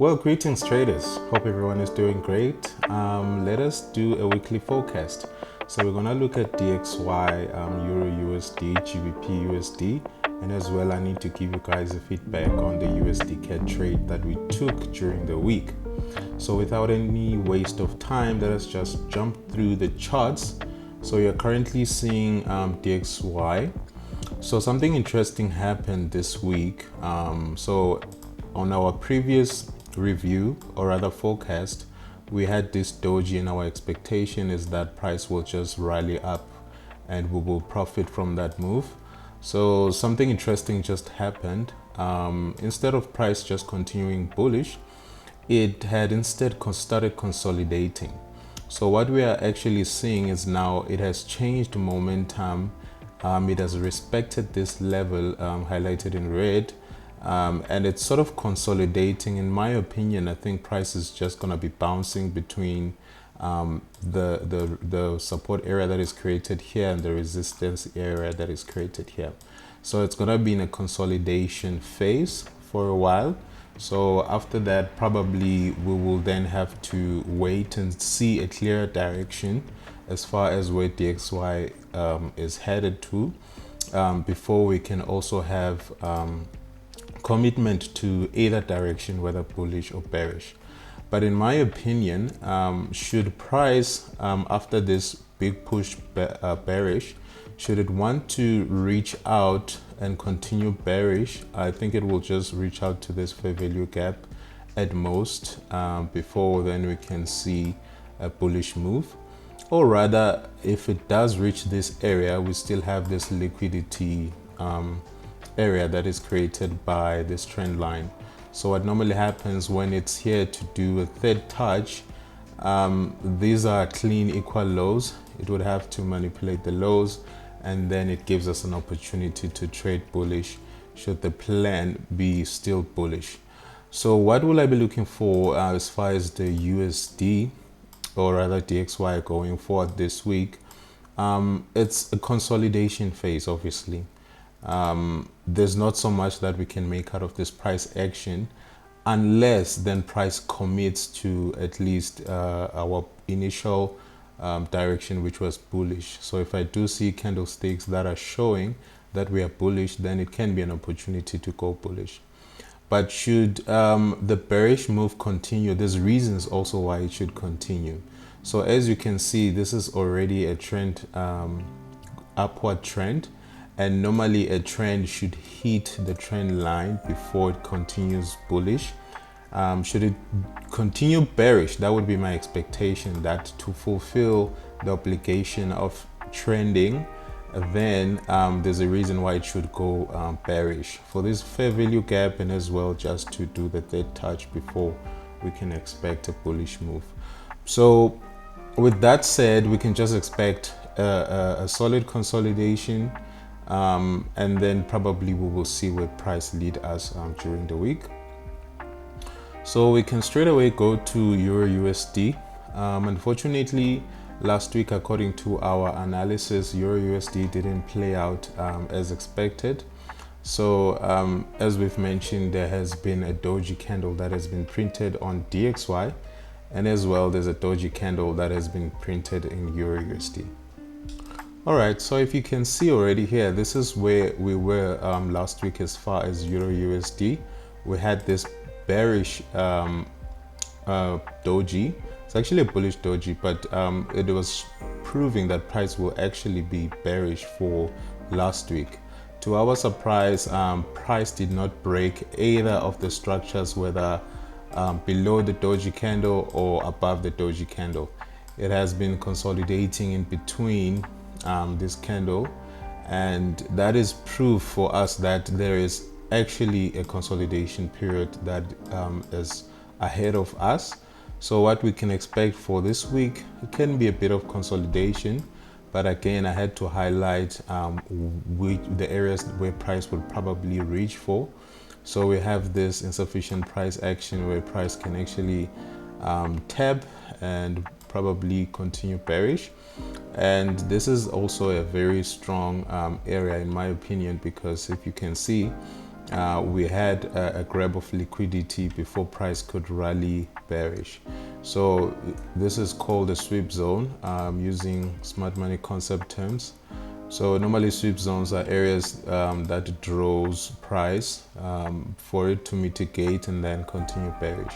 Well, greetings traders. Hope everyone is doing great. Let us do a weekly forecast. So we're gonna look at DXY, EURUSD, GBPUSD, and as well I need to give you guys a feedback on the USDCAD trade that we took during the week. So without any waste of time, let us just jump through the charts. So you're currently seeing DXY. So something interesting happened this week. So on our previous review, or rather forecast, we had this doji, and our expectation is that price will just rally up and we will profit from that move. So something interesting just happened. Instead of price just continuing bullish, it had instead started consolidating. So what we are actually seeing is now it has changed momentum. It has respected this level highlighted in red, and it's sort of consolidating. In my opinion, I think price is just going to be bouncing between the support area that is created here and the resistance area that is created here. So it's going to be in a consolidation phase for a while. So after that, probably we will then have to wait and see a clear direction as far as where DXY is headed to, before we can also have commitment to either direction, whether bullish or bearish. But in my opinion, should price after this big push bearish, should it want to reach out and continue bearish, I think it will just reach out to this fair value gap at most, before then we can see a bullish move. Or rather, if it does reach this area, we still have this liquidity area that is created by this trend line. So what normally happens when it's here to do a third touch, these are clean equal lows. It would have to manipulate the lows, and then it gives us an opportunity to trade bullish should the plan be still bullish. So what will I be looking for as far as the USD, or rather DXY, going forward this week? It's a consolidation phase, obviously. There's not so much that we can make out of this price action unless then price commits to at least our initial direction, which was bullish. So if I do see candlesticks that are showing that we are bullish, then it can be an opportunity to go bullish. But should the bearish move continue, there's reasons also why it should continue. So as you can see, this is already a trend, upward trend, and normally a trend should hit the trend line before it continues bullish. Should it continue bearish, that would be my expectation, that to fulfill the obligation of trending, then there's a reason why it should go bearish for this fair value gap, and as well just to do the third touch before we can expect a bullish move. So with that said, we can just expect a solid consolidation, and then probably we will see where price lead us during the week. So we can straight away go to EURUSD. Unfortunately, last week, according to our analysis, EURUSD didn't play out as expected. So as we've mentioned, there has been a doji candle that has been printed on DXY, and as well there's a doji candle that has been printed in EURUSD. All right, so if you can see already here, this is where we were last week as far as EURUSD. We had this bearish doji. It's actually a bullish doji, but it was proving that price will actually be bearish for last week. To our surprise, price did not break either of the structures, whether below the doji candle or above the doji candle. It has been consolidating in between this candle, and that is proof for us that there is actually a consolidation period that is ahead of us. So what we can expect for this week, it can be a bit of consolidation, but again, I had to highlight the areas where price would probably reach for. So we have this insufficient price action where price can actually tap and probably continue bearish. And this is also a very strong area in my opinion, because if you can see, we had a grab of liquidity before price could rally bearish. So this is called a sweep zone, using smart money concept terms. So normally sweep zones are areas that draws price for it to mitigate and then continue bearish.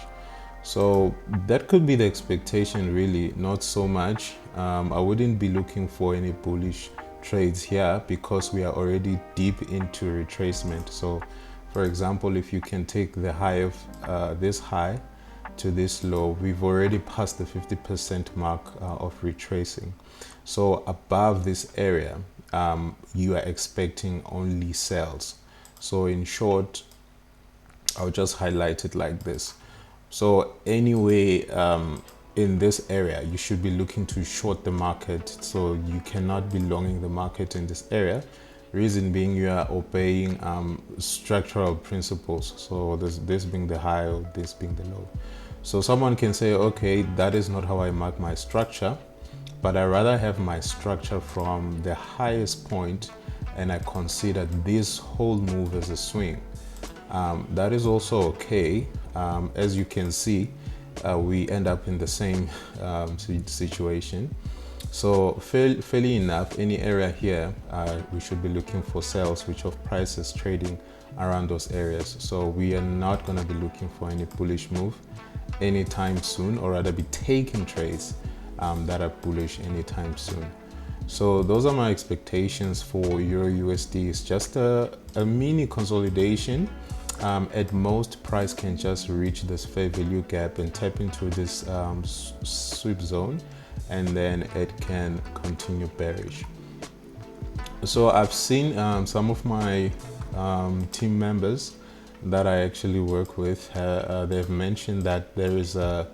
So that could be the expectation, really, not so much. I wouldn't be looking for any bullish trades here because we are already deep into retracement. So for example, if you can take the high of this high to this low, we've already passed the 50% mark of retracing. So above this area, you are expecting only sales. So in short, I'll just highlight it like this. So anyway, in this area, you should be looking to short the market. So you cannot be longing the market in this area. Reason being, you are obeying structural principles. So this being the high or this being the low. So someone can say, okay, that is not how I mark my structure, but I rather have my structure from the highest point and I consider this whole move as a swing. That is also okay. As you can see, we end up in the same situation. So fairly enough, any area here, we should be looking for sales, which of prices trading around those areas. So we are not going to be looking for any bullish move anytime soon, or rather be taking trades that are bullish anytime soon. So those are my expectations for Euro USD. It's just a mini consolidation. At most, price can just reach this fair value gap and tap into this sweep zone, and then it can continue bearish. So I've seen some of my team members that I actually work with, they've mentioned that there is a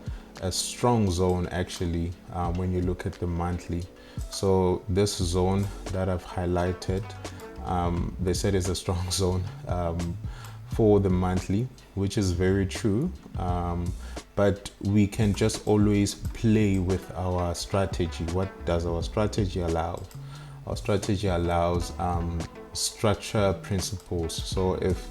strong zone actually when you look at the monthly. So this zone that I've highlighted, they said is a strong zone for the monthly, which is very true. But we can just always play with our strategy. What does our strategy allow? Our strategy allows structure principles. So if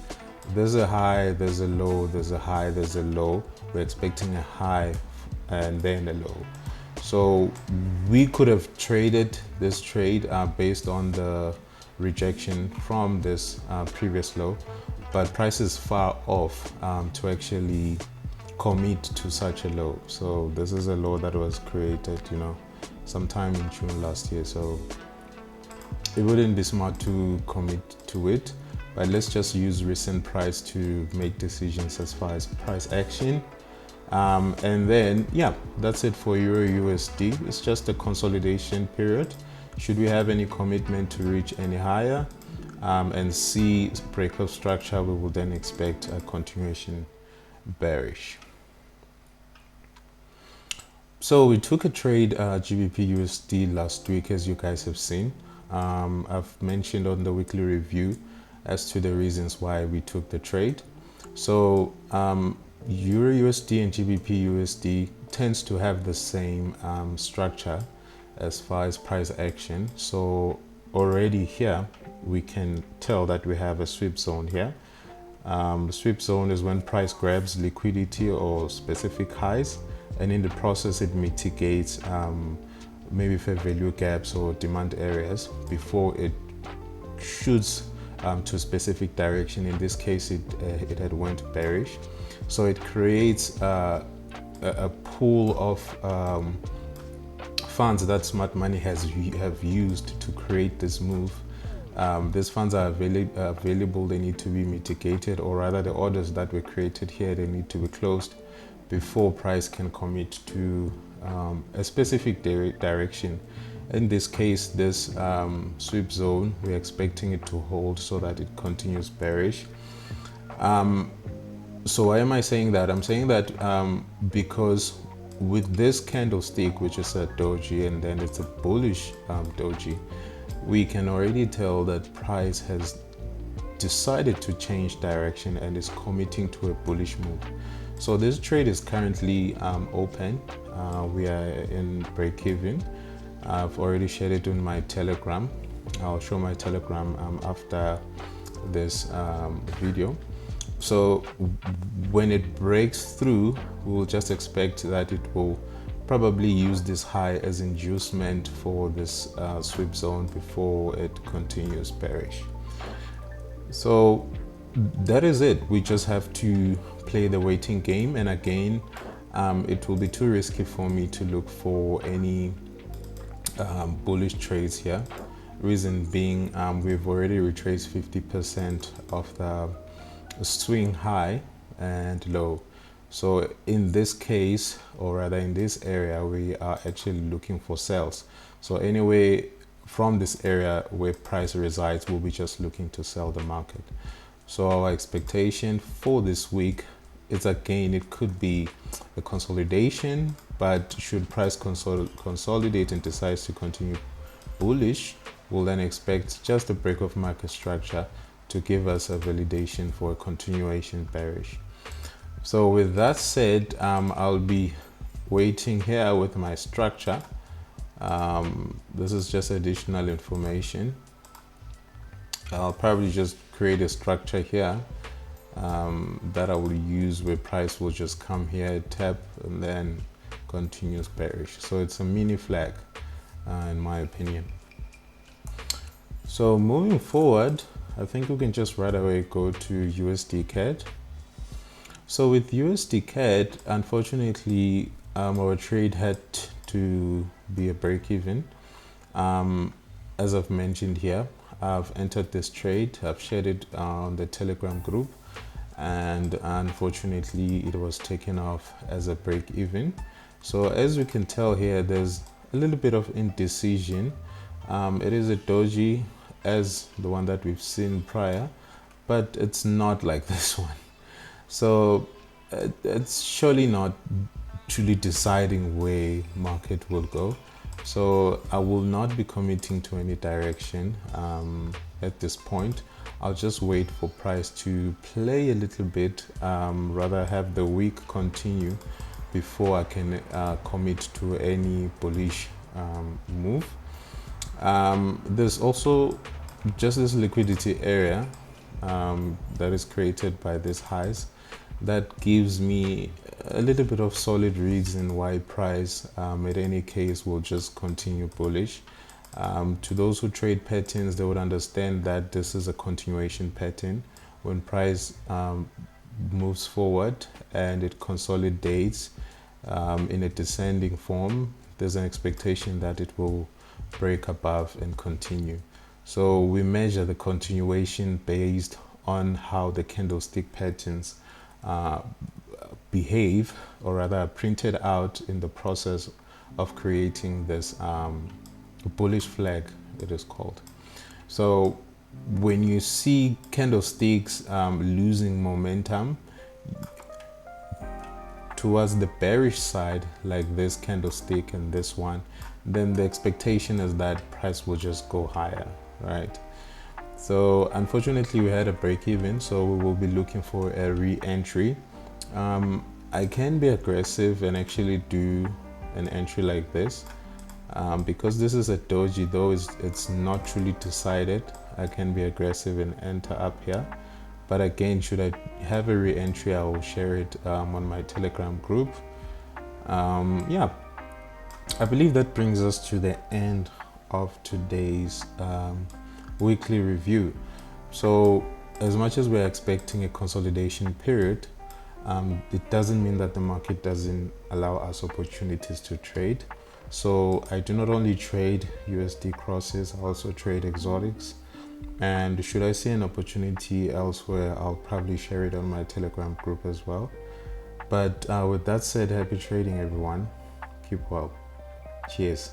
there's a high, there's a low, there's a high, there's a low, we're expecting a high and then a low. So we could have traded this trade based on the rejection from this previous low, but price is far off to actually commit to such a low. So this is a low that was created, sometime in June last year. So it wouldn't be smart to commit to it, but let's just use recent price to make decisions as far as price action. And then, yeah, that's it for Euro USD. It's just a consolidation period. Should we have any commitment to reach any higher and see breakup structure, we will then expect a continuation bearish. So we took a trade GBPUSD last week, as you guys have seen. I've mentioned on the weekly review as to the reasons why we took the trade. So Euro USD and GBPUSD tends to have the same structure as far as price action. So already here we can tell that we have a sweep zone here. The sweep zone is when price grabs liquidity or specific highs, and in the process it mitigates maybe fair value gaps or demand areas before it shoots to a specific direction. In this case, it had went bearish. So it creates a pool of funds that smart money have used to create this move. These funds are available, they need to be mitigated, or rather the orders that were created here, they need to be closed before price can commit to a specific direction. In this case, this sweep zone, we're expecting it to hold so that it continues bearish. So why am I saying that? I'm saying that because with this candlestick, which is a doji, and then it's a bullish doji, we can already tell that price has decided to change direction and is committing to a bullish move. So this trade is currently open. We are in break even. I've already shared it on my Telegram. I'll show my Telegram after this video. So when it breaks through, we'll just expect that it will probably use this high as inducement for this sweep zone before it continues bearish. So that is it. We just have to play the waiting game, and again, it will be too risky for me to look for any bullish trades here. Reason being, we've already retraced 50% of the swing high and low. So in this case, or rather in this area, we are actually looking for sells. So anyway, from this area where price resides, we'll be just looking to sell the market. So our expectation for this week is, again, it could be a consolidation, but should price consolidate and decides to continue bullish, we'll then expect just a break of market structure to give us a validation for a continuation bearish. So with that said, I'll be waiting here with my structure. This is just additional information. I'll probably just create a structure here that I will use where price will just come here, tap, and then continues bearish. So it's a mini flag in my opinion. So moving forward, I think we can just right away go to USDCAD. So with USDCAD, unfortunately, our trade had to be a break even. As I've mentioned here, I've entered this trade, I've shared it on the Telegram group, and unfortunately it was taken off as a break even. So as we can tell here, there's a little bit of indecision. It is a doji as the one that we've seen prior, but it's not like this one. So it's surely not truly deciding where market will go. So I will not be committing to any direction at this point. I'll just wait for price to play a little bit, rather have the week continue before I can commit to any bullish move. There's also just this liquidity area that is created by these highs that gives me a little bit of solid reason why price at any case will just continue bullish. To those who trade patterns, they would understand that this is a continuation pattern. When price moves forward and it consolidates in a descending form, there's an expectation that it will break above and continue. So we measure the continuation based on how the candlestick patterns behave, or rather are printed out in the process of creating this bullish flag, it is called. So when you see candlesticks losing momentum towards the bearish side, like this candlestick and this one, then the expectation is that price will just go higher, right? So unfortunately we had a break even, so we will be looking for a re-entry. I can be aggressive and actually do an entry like this. Because this is a doji, though it's not truly decided, I can be aggressive and enter up here. But again, should I have a re-entry, I will share it on my Telegram group. Yeah, I believe that brings us to the end of today's weekly review. So as much as we're expecting a consolidation period, it doesn't mean that the market doesn't allow us opportunities to trade. So I do not only trade USD crosses, I also trade exotics. And should I see an opportunity elsewhere, I'll probably share it on my Telegram group as well. But with that said, happy trading everyone. Keep well. Cheers.